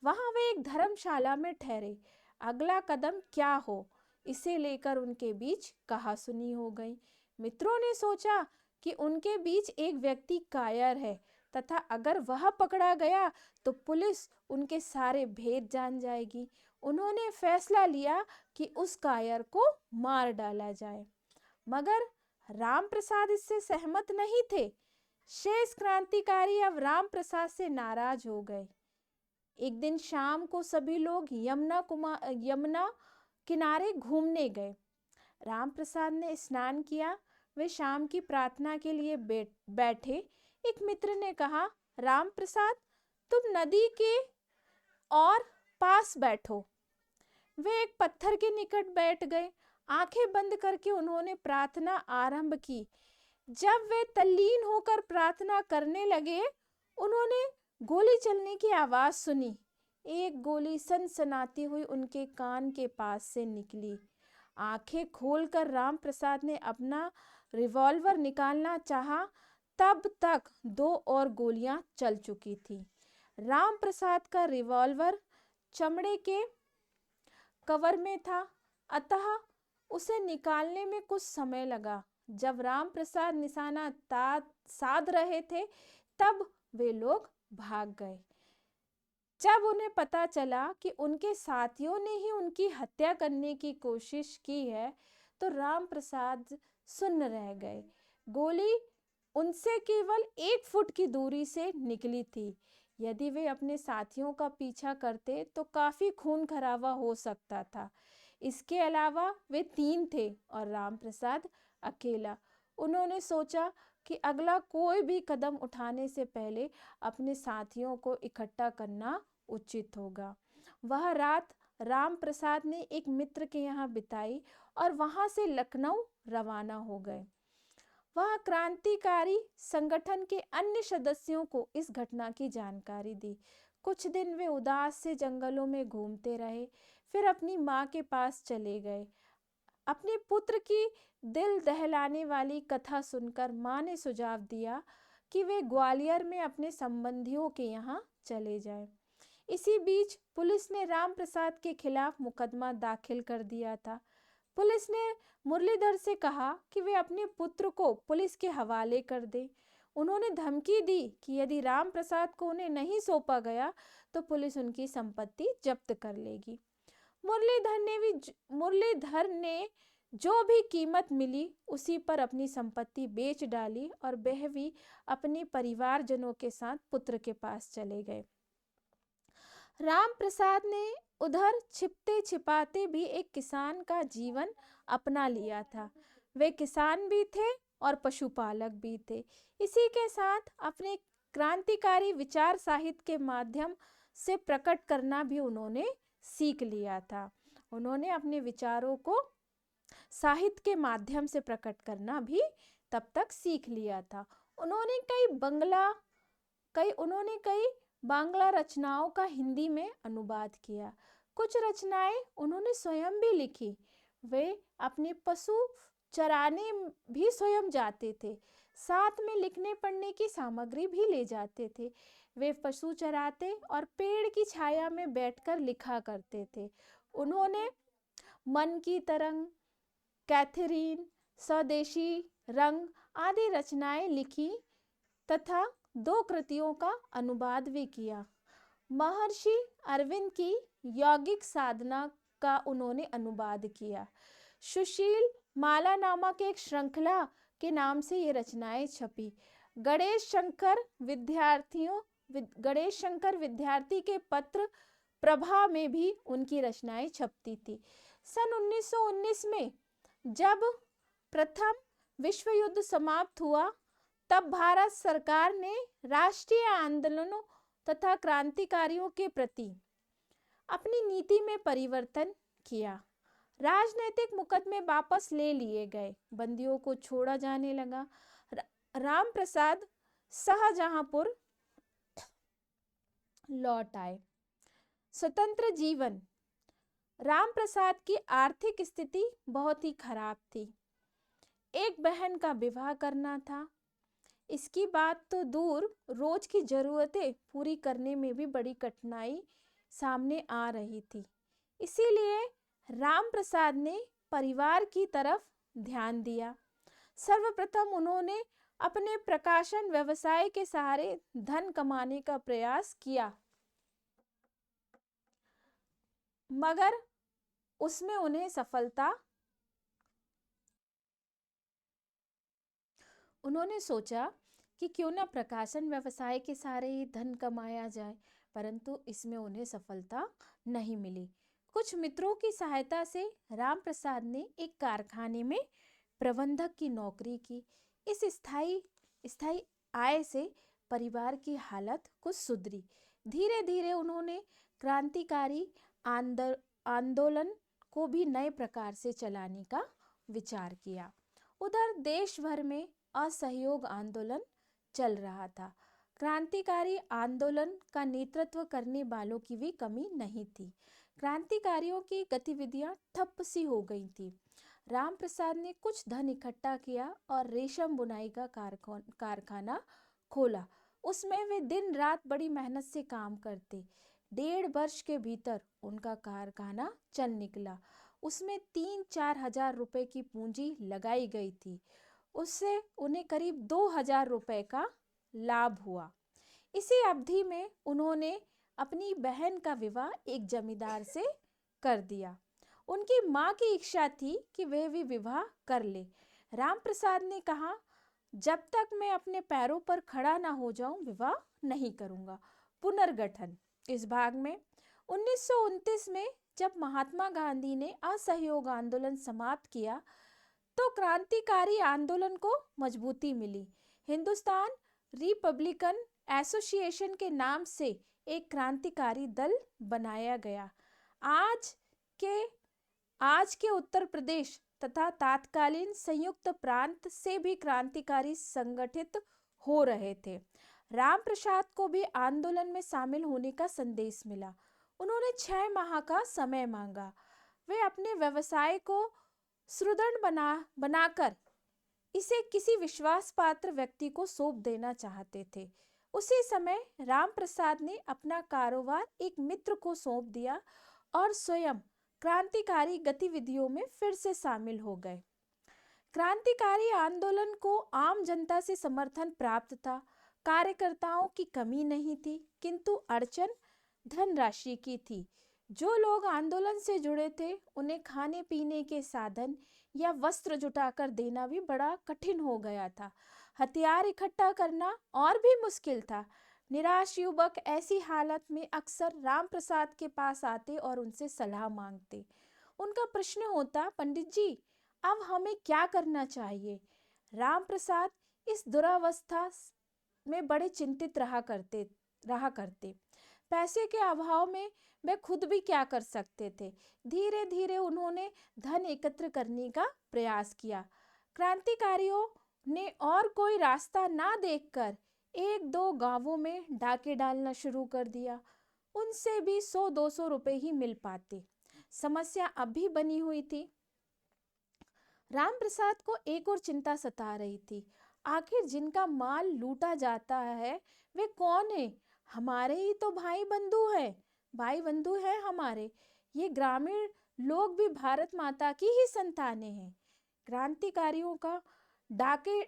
वहां वे एक धर्मशाला में ठहरे। अगला कदम क्या हो, इसे लेकर उनके बीच कहासुनी हो गई। मित्रों ने सोचा कि उनके बीच एक व्यक्ति कायर है तथा अगर वह पकड़ा गया तो पुलिस उनके सारे भेद जान जाएगी। उन्होंने फैसला लिया कि उस कायर को मार डाला जाए, मगर राम प्रसाद इससे सहमत नहीं थे। शेष क्रांतिकारी अब राम प्रसाद से नाराज हो गए। एक दिन शाम को सभी लोग यमुना किनारे घूमने गए। राम प्रसाद ने स्नान किया। वे शाम की प्रार्थना के लिए बैठे। एक मित्र ने कहा, राम प्रसाद तुम नदी के और पास बैठो। वे एक पत्थर के निकट बैठ गए। आंखें बंद करके उन्होंने प्रार्थना आरंभ की। जब वे तल्लीन होकर प्रार्थना करने लगे, उन्होंने गोली चलने की आवाज सुनी। एक गोली सनसनाती हुई उनके कान के पास से निकली। आंखें खोलकर राम प्रसाद ने अपना रिवॉल्वर निकालना चाहा, तब तक 2 और गोलियां चल चुकी थी। राम प्रसाद का रिवॉल्वर चमड़े के कवर में था, अतः उसे निकालने में कुछ समय लगा। जब राम प्रसाद निशाना साध रहे थे तब वे लोग भाग गए। जब उन्हें पता चला कि उनके साथियों ने ही उनकी हत्या करने की कोशिश की है तो राम प्रसाद सुन्न रह गए। गोली उनसे केवल 1 फुट की दूरी से निकली थी। यदि वे अपने साथियों का पीछा करते तो काफी खून खराबा हो सकता था। इसके अलावा वे 3 थे और राम प्रसाद अकेला। उन्होंने सोचा कि अगला कोई भी कदम उठाने से पहले अपने साथियों को इकट्ठा करना उचित होगा। वह रात राम प्रसाद ने एक मित्र के यहाँ बिताई और वहां से लखनऊ रवाना हो गए। वह क्रांतिकारी संगठन के अन्य सदस्यों को इस घटना की जानकारी दी। कुछ दिन वे उदास से जंगलों में घूमते रहे, फिर अपनी माँ के पास चले गए। अपने पुत्र की दिल दहलाने वाली कथा सुनकर माँ ने सुझाव दिया कि वे ग्वालियर में अपने संबंधियों के यहाँ चले जाएं। इसी बीच पुलिस ने राम प्रसाद के खिलाफ मुकदमा दाखिल कर दिया था। पुलिस ने मुरलीधर से कहा कि वे अपने पुत्र को पुलिस के हवाले कर दें। उन्होंने धमकी दी कि यदि राम प्रसाद को उन्हें नहीं सौंपा गया तो पुलिस उनकी संपत्ति जब्त कर लेगी। मुरलीधर ने जो भी कीमत मिली उसी पर अपनी संपत्ति बेच डाली और वह भी अपने परिवारजनों के साथ पुत्र के पास चले गए। राम प्रसाद ने उधर छिपते छिपाते भी एक किसान का जीवन अपना लिया था। वे किसान भी थे और पशुपालक भी थे। इसी के साथ अपने क्रांतिकारी विचार साहित्य के माध्यम से प्रकट करना भी उन्होंने सीख लिया था। उन्होंने अपने विचारों को साहित्य के माध्यम से प्रकट करना भी तब तक सीख लिया था। उन्होंने कई बांग्ला रचनाओं का हिंदी में अनुवाद किया। कुछ रचनाएं उन्होंने स्वयं भी लिखी। वे अपने पशु चराने भी स्वयं जाते थे, साथ में लिखने पढ़ने की सामग्री भी ले जाते थे। वे पशु चराते और पेड़ की छाया में बैठकर लिखा करते थे। उन्होंने मन की तरंग, कैथरीन, स्वदेशी रंग आदि रचनाएं लिखी तथा 2 कृतियों का अनुवाद भी किया। महर्षि अरविंद की यौगिक साधना का उन्होंने अनुवाद किया। सुशील माला नामक एक श्रृंखला के नाम से ये रचनाएं छपी। गणेश शंकर विद्यार्थी के पत्र प्रभा में भी उनकी रचनाएं छपती थी। सन 1919 में जब प्रथम विश्व युद्ध समाप्त हुआ, तब भारत सरकार ने राष्ट्रीय आंदोलनों तथा क्रांतिकारियों के प्रति अपनी नीति में परिवर्तन किया। राजनीतिक मुकदमे वापस ले लिए गए, बंदियों को छोड़ा जाने लगा। राम प्रसाद शाहजहांपुर लौट आए। स्वतंत्र जीवन। राम प्रसाद की आर्थिक स्थिति बहुत ही खराब थी। एक बहन का विवाह करना था। इसकी बात तो दूर, रोज की जरूरतें पूरी करने में भी बड़ी कठिनाई सामने आ रही थी। इसीलिए राम प्रसाद ने परिवार की तरफ ध्यान दिया। सर्वप्रथम उन्होंने अपने प्रकाशन व्यवसाय के सहारे धन कमाने का प्रयास किया, मगर उसमें उन्होंने सोचा कि क्यों ना प्रकाशन व्यवसाय के सहारे ही धन कमाया जाए, परंतु इसमें उन्हें सफलता नहीं मिली। कुछ मित्रों की सहायता से राम प्रसाद ने एक कारखाने में प्रबंधक की नौकरी की। इस स्थायी आय से परिवार की हालत कुछ सुधरी। धीरे धीरे उन्होंने क्रांतिकारी आंदोलन को भी नए प्रकार से चलाने का विचार किया। उधर देश भर में असहयोग आंदोलन चल रहा था। क्रांतिकारी आंदोलन का नेतृत्व करने वालों की भी कमी नहीं थी। क्रांतिकारियों की गतिविधियां ठप सी हो गई थी। राम प्रसाद ने कुछ धन इकट्ठा किया और रेशम बुनाई का कारखाना खोला। उसमें वे दिन रात बड़ी मेहनत से काम करते। 1.5 वर्ष के भीतर उनका कारखाना चल निकला। उसमें 3-4 हजार रुपए की पूंजी लगाई गई थी। उससे उन्हें करीब 2,000 रुपए का लाभ हुआ। इसी अवधि में उन्होंने अपनी बहन का विवाह एक जमींदार से कर दिया। उनकी माँ की इच्छा थी कि वह भी विवाह कर ले। राम प्रसाद ने कहा, जब तक मैं अपने पैरों पर खड़ा ना हो जाऊं, विवाह नहीं करूंगा। पुनर्गठन। इस भाग में 1929 में जब महात्मा गांधी ने असहयोग आंदोलन समाप्त किया, तो क्रांतिकारी आंदोलन को मजबूती मिली। हिंदुस्तान रिपब्लिकन एसोसिएशन के नाम से एक क्रांतिकारी दल बनाया गया। आज के उत्तर प्रदेश तथा तत्कालीन संयुक्त प्रांत से भी क्रांतिकारी संगठित हो रहे थे। राम प्रसाद को भी आंदोलन में शामिल होने का संदेश मिला। उन्होंने 6 माह का समय मांगा। वे अपने व्यवसाय को सुदृढ़ बनाकर इसे किसी विश्वास पात्र व्यक्ति को सौंप देना चाहते थे। उसी समय राम प्रसाद ने अपना कारोबार एक मित्र को सौंप दिया और स्वयं क्रांतिकारी गतिविधियों में फिर से शामिल हो गए। क्रांतिकारी आंदोलन को आम जनता से समर्थन प्राप्त था। कार्यकर्ताओं की कमी नहीं थी, किंतु अड़चन धनराशि की थी। जो लोग आंदोलन से जुड़े थे उन्हें खाने पीने के साधन या वस्त्र जुटाकर देना भी बड़ा कठिन हो गया था। हथियार इकट्ठा करना और भी मुश्किल था। निराश युवक ऐसी हालत में अक्सर राम प्रसाद के पास आते और उनसे सलाह मांगते। उनका प्रश्न होता, पंडित जी, अब हमें क्या करना चाहिए? राम प्रसाद इस दुरावस्था में बड़े चिंतित रहा करते। पैसे के अभाव में वे खुद भी क्या कर सकते थे। धीरे धीरे उन्होंने धन एकत्र करने का प्रयास किया। क्रांतिकारियों ने और कोई रास्ता ना देखकर एक दो गांवों में डाके डालना शुरू कर दिया। उनसे भी 100-200 रुपए ही मिल पाते। समस्या अब भी बनी हुई थी। राम प्रसाद को एक और चिंता सता रही थी। आखिर जिनका माल लूटा जाता है वे कौन है? हमारे ही तो भाई बंधु है हमारे। ये ग्रामीण लोग भी भारत माता की ही संतानें हैं। क्रांतिकारियों का डाके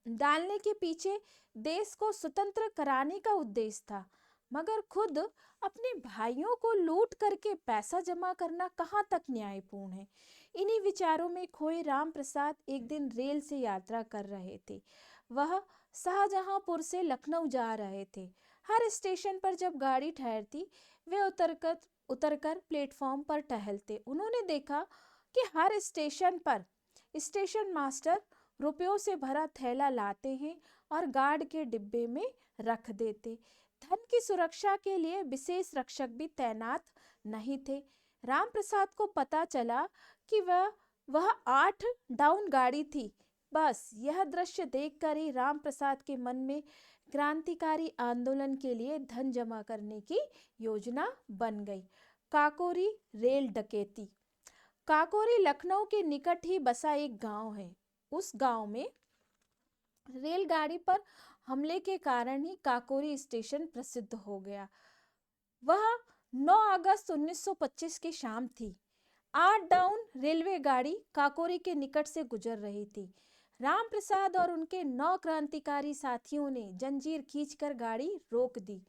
डालने के पीछे देश को स्वतंत्र कराने का उद्देश्य था, मगर खुद अपने भाइयों को लूट करके पैसा जमा करना कहाँ तक न्यायपूर्ण है। इन्हीं विचारों में खोए राम प्रसाद एक दिन रेल से यात्रा कर रहे थे। वह शाहजहांपुर से लखनऊ जा रहे थे। हर स्टेशन पर जब गाड़ी ठहरती वे उतरकर प्लेटफॉर्म पर टहलते। उन्होंने देखा कि हर स्टेशन पर स्टेशन मास्टर रुपयों से भरा थैला लाते हैं और गार्ड के डिब्बे में रख देते। धन की सुरक्षा के लिए विशेष रक्षक भी तैनात नहीं थे। राम प्रसाद को पता चला कि वह 8 डाउन गाड़ी थी। बस यह दृश्य देखकर ही राम प्रसाद के मन में क्रांतिकारी आंदोलन के लिए धन जमा करने की योजना बन गई। काकोरी रेल डकैती। काकोरी लखनऊ के निकट ही बसा एक गांव है। उस गांव में रेलगाड़ी पर हमले के कारण ही काकोरी स्टेशन प्रसिद्ध हो गया। वह 9 अगस्त 1925 की शाम थी। 8 डाउन रेलवे गाड़ी काकोरी के निकट से गुजर रही थी। राम प्रसाद और उनके 9 क्रांतिकारी साथियों ने जंजीर खींचकर गाड़ी रोक दी।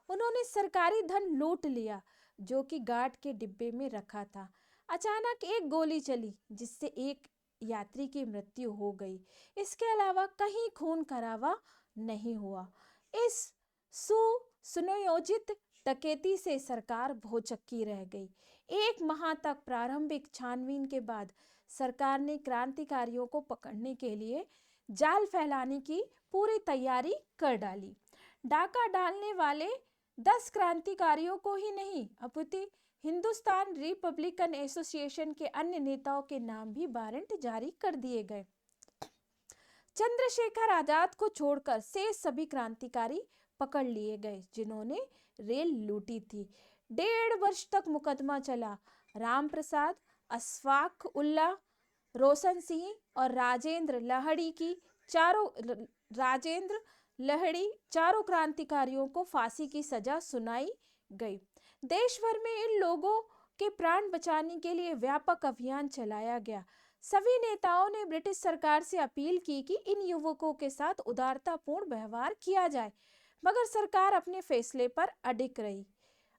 उन्होंने सरकारी धन लूट लिया जो कि गार्ड के डिब्बे में रखा था। अचानक एक गोली चली जिससे एक यात्री की मृत्यु हो गई। इसके अलावा कहीं खून खराबा नहीं हुआ। इस सुनियोजित डकैती से सरकार भौचक्की रह गई। एक माह तक प्रारंभिक छानबीन के बाद सरकार ने क्रांतिकारियों को पकड़ने के लिए जाल फैलाने की पूरी तैयारी कर डाली। डाका डालने वाले 10 क्रांतिकारियों को ही नहीं अपितु हिंदुस्तान रिपब्लिकन एसोसिएशन के अन्य नेताओं के नाम भी वारंट जारी कर दिए गए। चंद्रशेखर आजाद को छोड़कर शेष सभी क्रांतिकारी पकड़ लिए गए जिन्होंने रेल लूटी थी। 1.5 वर्ष तक मुकदमा चला। राम प्रसाद, अशफाक उल्लाह, रोशन सिंह और राजेंद्र लहड़ी चारों क्रांतिकारियों को फांसी की सजा सुनाई गई। देश भर में इन लोगों के प्राण बचाने के लिए व्यापक अभियान चलाया गया। सभी नेताओं ने ब्रिटिश सरकार से अपील की कि इन युवकों के साथ उदारतापूर्ण व्यवहार किया जाए, मगर सरकार अपने फैसले पर अडिग रही।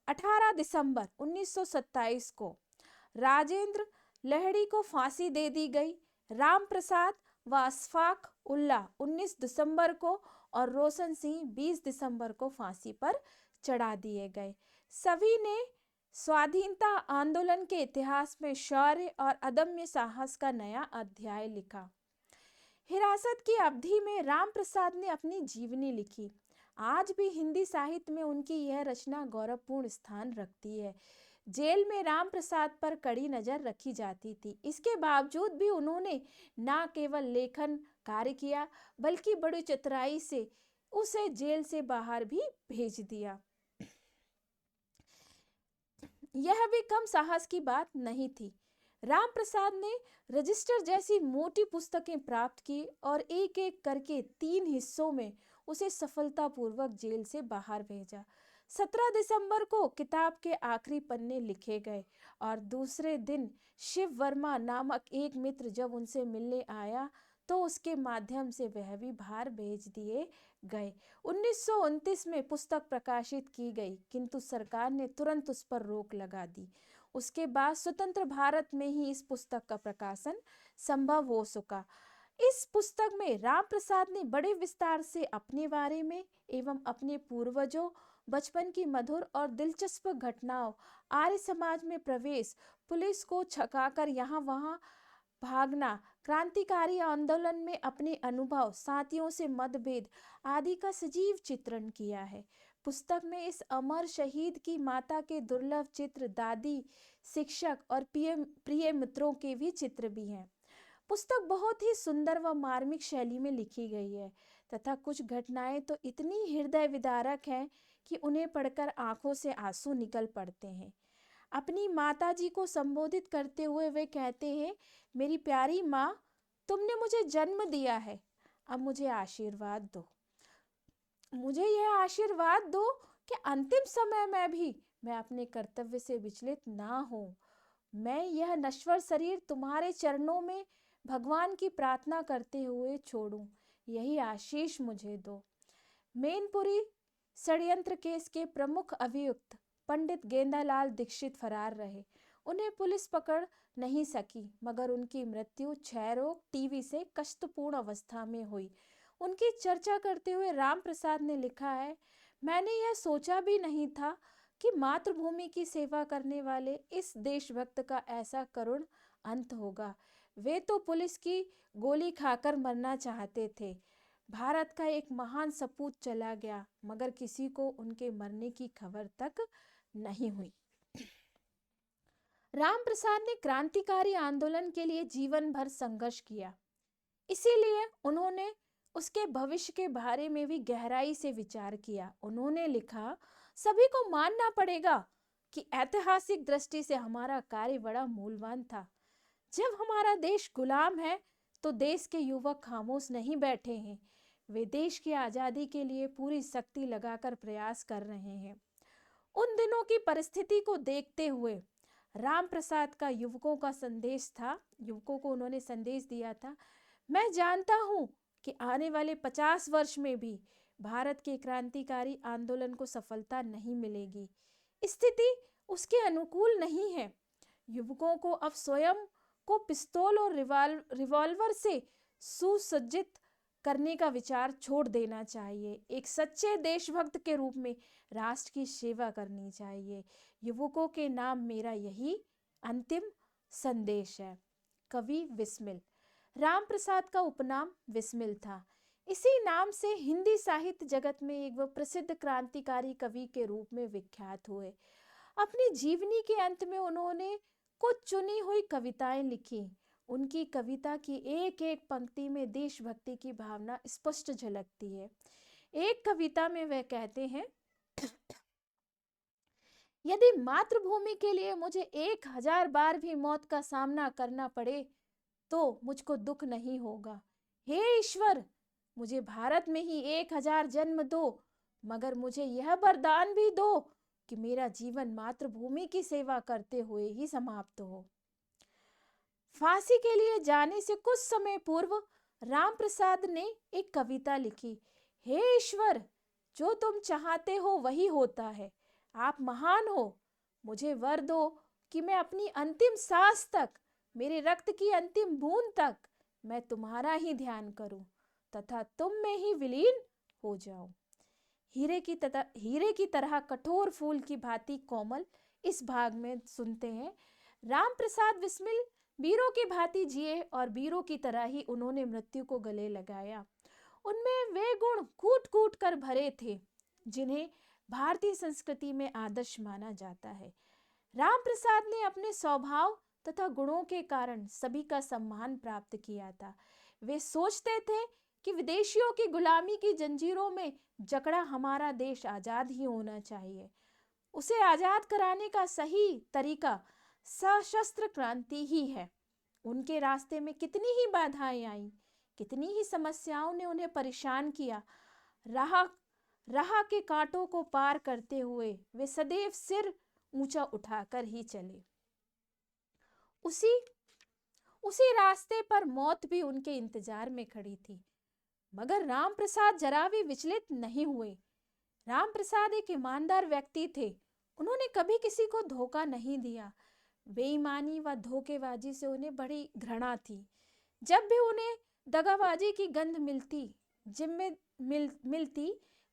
18 दिसंबर 1927 को राजेंद्र लहड़ी को फांसी दे दी गई। राम प्रसाद व अशफाक उल्लाह 19 दिसंबर को और रोशन सिंह 20 दिसंबर को फांसी पर चढ़ा दिए गए। सभी ने स्वाधीनता आंदोलन के इतिहास में शौर्य और अदम्य साहस का नया अध्याय लिखा। हिरासत की अवधि में राम प्रसाद ने अपनी जीवनी लिखी। आज भी हिंदी साहित्य में उनकी यह रचना गौरवपूर्ण स्थान रखती है। जेल में राम प्रसाद पर कड़ी नजर रखी जाती थी। इसके बावजूद भी उन्होंने न केवल लेखन कार्य किया बल्कि बड़ी चतुराई से उसे जेल से बाहर भी भेज दिया। यह भी कम साहस की बात नहीं थी। राम प्रसाद ने रजिस्टर जैसी मोटी पुस्तकें प्राप्त की और एक एक करके 3 हिस्सों में उसे सफलतापूर्वक जेल से बाहर भेजा। 17 दिसंबर को किताब के आखिरी पन्ने लिखे गए और दूसरे दिन शिव वर्मा नामक एक मित्र जब उनसे मिलने आया तो उसके माध्यम से वह भी बाहर भेज दिए गए। 1929 में पुस्तक प्रकाशित की गई, किंतु सरकार ने तुरंत उस पर रोक लगा दी। उसके बाद स्वतंत्र भारत में ही इस पुस्तक का प्रकाशन संभव हो सका। इस पुस्तक में राम प्रसाद ने बड़े विस्तार से अपने बारे में एवं अपने पूर्वजों, बचपन की मधुर और दिलचस्प घटनाओं, आर्य समाज में प्रवेश, पुलिस को छकाकर यहाँ वहाँ भागना, क्रांतिकारी आंदोलन में अपने अनुभव, साथियों से मतभेद आदि का सजीव चित्रण किया है। पुस्तक में इस अमर शहीद की माता के दुर्लभ चित्र, दादी, शिक्षक और प्रिय मित्रों के भी चित्र भी हैं। पुस्तक बहुत ही सुंदर व मार्मिक शैली में लिखी गई है तथा कुछ घटनाएं तो इतनी हृदय विदारक हैं कि उन्हें पढ़कर आंखों से आंसू निकल पड़ते हैं। अपनी माता जी को संबोधित करते हुए वे कहते हैं, मेरी प्यारी माँ, तुमने मुझे जन्म दिया है, अब मुझे आशीर्वाद दो। मुझे यह आशीर्वाद दो कि अंतिम समय में भी मैं अपने कर्तव्य से विचलित ना हूँ। मैं यह नश्वर शरीर तुम्हारे चरणों में भगवान की प्रार्थना करते हुए छोड़ूं, यही आशीष मुझे दो। मैनपुरी षड्यंत्र केस के प्रमुख अभियुक्त पंडित गेंदालाल दीक्षित फरार रहे। उन्हें पुलिस पकड़ नहीं सकी, मगर उनकी मृत्यु क्षय रोग टीबी से कष्टपूर्ण अवस्था में हुई। उनकी चर्चा करते हुए राम प्रसाद ने लिखा है, मैंने यह सोचा भी नहीं था कि मातृभूमि की सेवा करने वाले इस देशभक्त का ऐसा करुण अंत होगा। वे तो पुलिस की गोली खाकर मरना चाहते थे। भारत का एक महान सपूत चला गया, मगर किसी को उनके मरने की खबर तक नहीं हुई। राम प्रसाद ने क्रांतिकारी आंदोलन के लिए जीवन भर संघर्ष किया, इसीलिए उन्होंने उसके भविष्य के बारे में भी गहराई से विचार किया। उन्होंने लिखा, सभी को मानना पड़ेगा कि ऐतिहासिक दृष्टि से हमारा कार्य बड़ा मूल्यवान था। जब हमारा देश गुलाम है तो देश के युवक खामोश नहीं बैठे हैं, वे देश की आज़ादी के लिए पूरी शक्ति लगाकर प्रयास कर रहे हैं। उन दिनों की परिस्थिति को देखते हुए राम प्रसाद का युवकों को उन्होंने संदेश दिया था, मैं जानता हूं कि आने वाले 50 वर्ष में भी भारत के क्रांतिकारी आंदोलन को सफलता नहीं मिलेगी। स्थिति उसके अनुकूल नहीं है। युवकों को अब स्वयं को पिस्तौल और रिवॉल्वर से सुसज्जित करने का विचार छोड़ देना चाहिए। एक सच्चे देशभक्त के रूप में राष्ट्र की सेवा करनी चाहिए। युवकों के नाम मेरा यही अंतिम संदेश है। कवि विस्मिल। राम प्रसाद का उपनाम विस्मिल था। इसी नाम से हिंदी साहित्य जगत में एक वह प्रसिद्ध क्रांतिकारी कवि के रूप में विख्यात हुए। अपनी जीवनी के अंत में उन्होंने कुछ चुनी हुई कविताएं लिखी। उनकी कविता की एक एक पंक्ति में देशभक्ति की भावना स्पष्ट झलकती है। एक कविता में वह कहते हैं, यदि मातृभूमि के लिए मुझे 1000 बार भी मौत का सामना करना पड़े तो मुझको दुख नहीं होगा। हे ईश्वर, मुझे भारत में ही 1000 जन्म दो, मगर मुझे यह वरदान भी दो कि मेरा जीवन मातृभूमि की सेवा करते हुए ही समाप्त हो। फांसी के लिए जाने से कुछ समय पूर्व राम प्रसाद ने एक कविता लिखी, हे ईश्वर, जो तुम चाहते हो वही होता है। आप महान हो। मुझे वर दो कि मैं अपनी अंतिम सांस तक, मेरे रक्त की अंतिम बूंद तक मैं तुम्हारा ही ध्यान करूं तथा तुम में ही विलीन हो जाऊं। हीरे की तरह कठोर फूल की भांति कोमल। इस भाग में सुनते हैं, राम प्रसाद बिस्मिल वीरों की भांति जिए और वीरों की तरह ही उन्होंने मृत्यु को गले लगाया। उनमें वे गुण कूट कूट कर भरे थे जिन्हें भारतीय संस्कृति में आदर्श माना जाता है। राम प्रसाद ने अपने स्वभाव तथा गुणों के कारण सभी का सम्मान प्राप्त किया था। वे सोचते थे कि विदेशियों की गुलामी की जंजीरों में जकड़ा हमारा देश आजाद ही होना चाहिए। उसे आजाद कराने का सही तरीका सशस्त्र क्रांति ही है। उनके रास्ते में कितनी ही बाधाएं आईं, कितनी ही समस्याओं ने उन्हें परेशान किया। राह के कांटों को पार करते हुए वे सदैव सिर ऊंचा उठाकर ही चले। उसी रास्ते पर मौत भी उनके इंतजार में खड़ी थी। मगर राम प्रसाद जरा भी विचलित नहीं हुए। राम प्रसाद एक ईमानदार व्यक्ति थे। उन्होंने कभी किसी को धोखा नहीं दिया। बेईमानी व धोखेबाजी से उन्हें बड़ी घृणा थी। जब भी उन्हें दगाबाजी की गंध मिलती,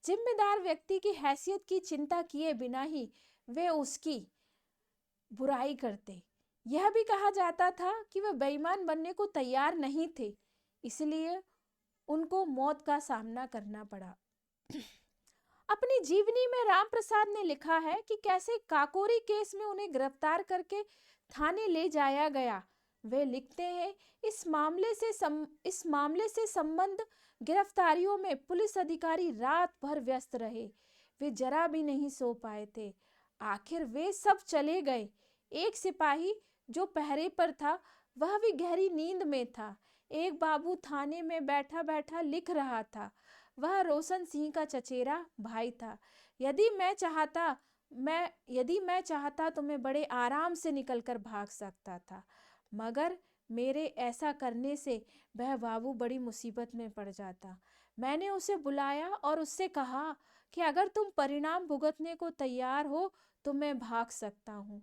जिम्मेदार व्यक्ति की हैसियत की चिंता किए बिना ही वे उसकी बुराई करते। यह भी कहा जाता था कि वे बेईमान बनने को तैयार नहीं थे, इसलिए उनको मौत का सामना करना पड़ा। अपनी जीवनी में राम प्रसाद ने लिखा है कि कैसे काकोरी केस में उन्हें गिरफ्तार करके थाने ले जाया गया। वे लिखते हैं, इस मामले से संबंध गिरफ्तारियों में पुलिस अधिकारी रात भर व्यस्त रहे। वे जरा भी नहीं सो पाए थे। आखिर वे सब चले गए। एक सिपाही जो पहरे पर था वह भी गहरी नींद में था। एक बाबू थाने में बैठा बैठा लिख रहा था। वह रोशन सिंह का चचेरा भाई था। यदि मैं चाहता तो मैं बड़े आराम से निकलकर भाग सकता था, मगर मेरे ऐसा करने से वह बाबू बड़ी मुसीबत में पड़ जाता। मैंने उसे बुलाया और उससे कहा कि अगर तुम परिणाम भुगतने को तैयार हो तो मैं भाग सकता हूँ।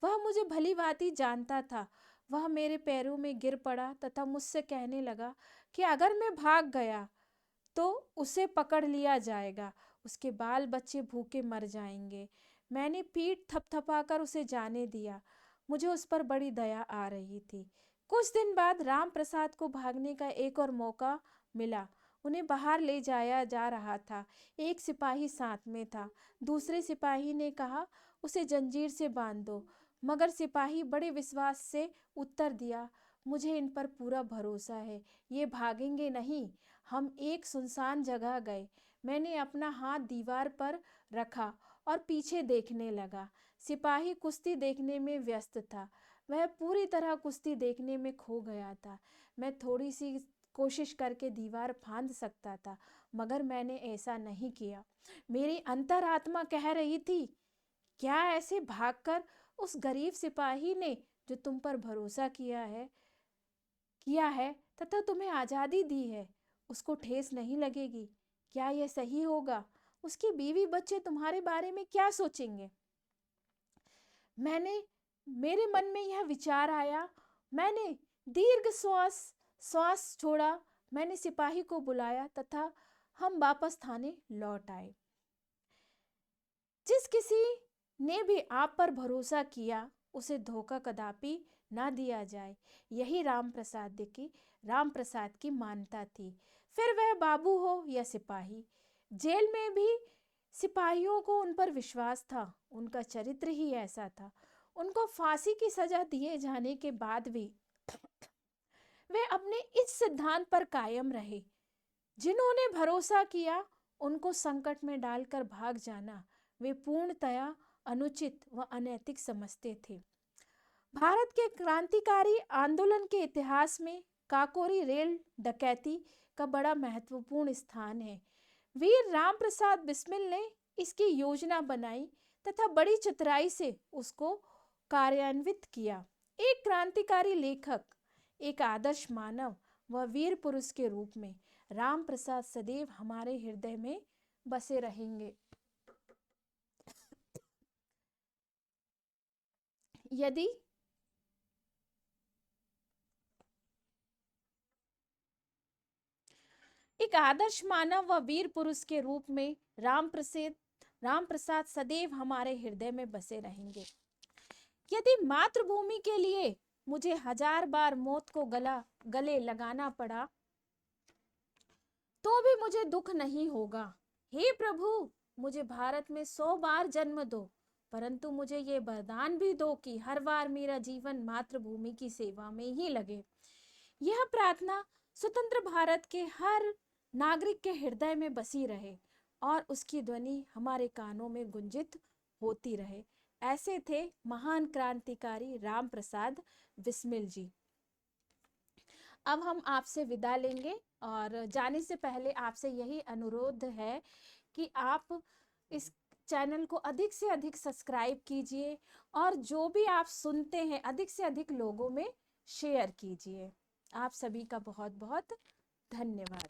वह मुझे भली भांति जानता था। वह मेरे पैरों में गिर पड़ा तथा मुझसे कहने लगा कि अगर मैं भाग गया तो उसे पकड़ लिया जाएगा, उसके बाल बच्चे भूखे मर जाएंगे। मैंने पीठ थपथपाकर उसे जाने दिया। मुझे उस पर बड़ी दया आ रही थी। कुछ दिन बाद राम प्रसाद को भागने का एक और मौका मिला। उन्हें बाहर ले जाया जा रहा था। एक सिपाही साथ में था। दूसरे सिपाही ने कहा, उसे जंजीर से बांध दो। मगर सिपाही बड़े विश्वास से उत्तर दिया, मुझे इन पर पूरा भरोसा है, ये भागेंगे नहीं। हम एक सुनसान जगह गए। मैंने अपना हाथ दीवार पर रखा और पीछे देखने लगा। सिपाही कुश्ती देखने में व्यस्त था। वह पूरी तरह कुश्ती देखने में खो गया था। मैं थोड़ी सी कोशिश करके दीवार फांद सकता था, मगर मैंने ऐसा नहीं किया। मेरी अंतरात्मा कह रही थी, क्या ऐसे भागकर उस गरीब सिपाही ने जो तुम पर भरोसा किया है तथा तुम्हें आज़ादी दी है, उसको ठेस नहीं लगेगी? क्या यह सही होगा? उसकी बीवी बच्चे तुम्हारे बारे में क्या सोचेंगे? मेरे मन में यह विचार आया। मैंने दीर्घ श्वास छोड़ा। मैंने सिपाही को बुलाया तथा हम वापस थाने लौट आए। जिस किसी ने भी आप पर भरोसा किया उसे धोखा कदापि ना दिया जाए, यही राम प्रसाद की मान्यता थी। फिर वह बाबू हो या सिपाही, जेल में भी सिपाहियों को उन पर विश्वास था। उनका चरित्र ही ऐसा था। उनको फांसी की सजा दिए जाने के बाद भी वे अपने इस सिद्धांत पर कायम रहे, जिन्होंने भरोसा किया उनको संकट में डालकर भाग जाना वे पूर्णतया अनुचित व अनैतिक समझते थे। भारत के क्रांतिकारी आंदोलन के इतिहास में काकोरी रेल डकैती का बड़ा महत्वपूर्ण स्थान है। वीर राम प्रसाद बिस्मिल ने इसकी योजना बनाई तथा बड़ी चतुराई से उसको कार्यान्वित किया। एक क्रांतिकारी लेखक, एक आदर्श मानव व वीर पुरुष के रूप में राम प्रसाद सदैव हमारे हृदय में बसे रहेंगे। यदि एक आदर्श मानव व वीर पुरुष के रूप में राम प्रसाद सदैव हमारे हृदय में बसे रहेंगे। यदि मातृभूमि के लिए मुझे 1000 बार मौत को गले लगाना पड़ा तो भी मुझे दुख नहीं होगा। हे प्रभु, मुझे भारत में 100 बार जन्म दो, परंतु मुझे ये वरदान भी दो कि हर बार मेरा जीवन मातृभूमि की सेवा में ही लगे। यह प्रार्थना स्वतंत्र भारत के हर नागरिक के हृदय में बसी रहे और उसकी ध्वनि हमारे कानों में गुंजित होती रहे। ऐसे थे महान क्रांतिकारी राम प्रसाद बिस्मिल जी। अब हम आपसे विदा लेंगे और जाने से पहले आपसे यही अनुरोध है कि आप इस चैनल को अधिक से अधिक सब्सक्राइब कीजिए और जो भी आप सुनते हैं अधिक से अधिक लोगों में शेयर कीजिए। आप सभी का बहुत बहुत धन्यवाद।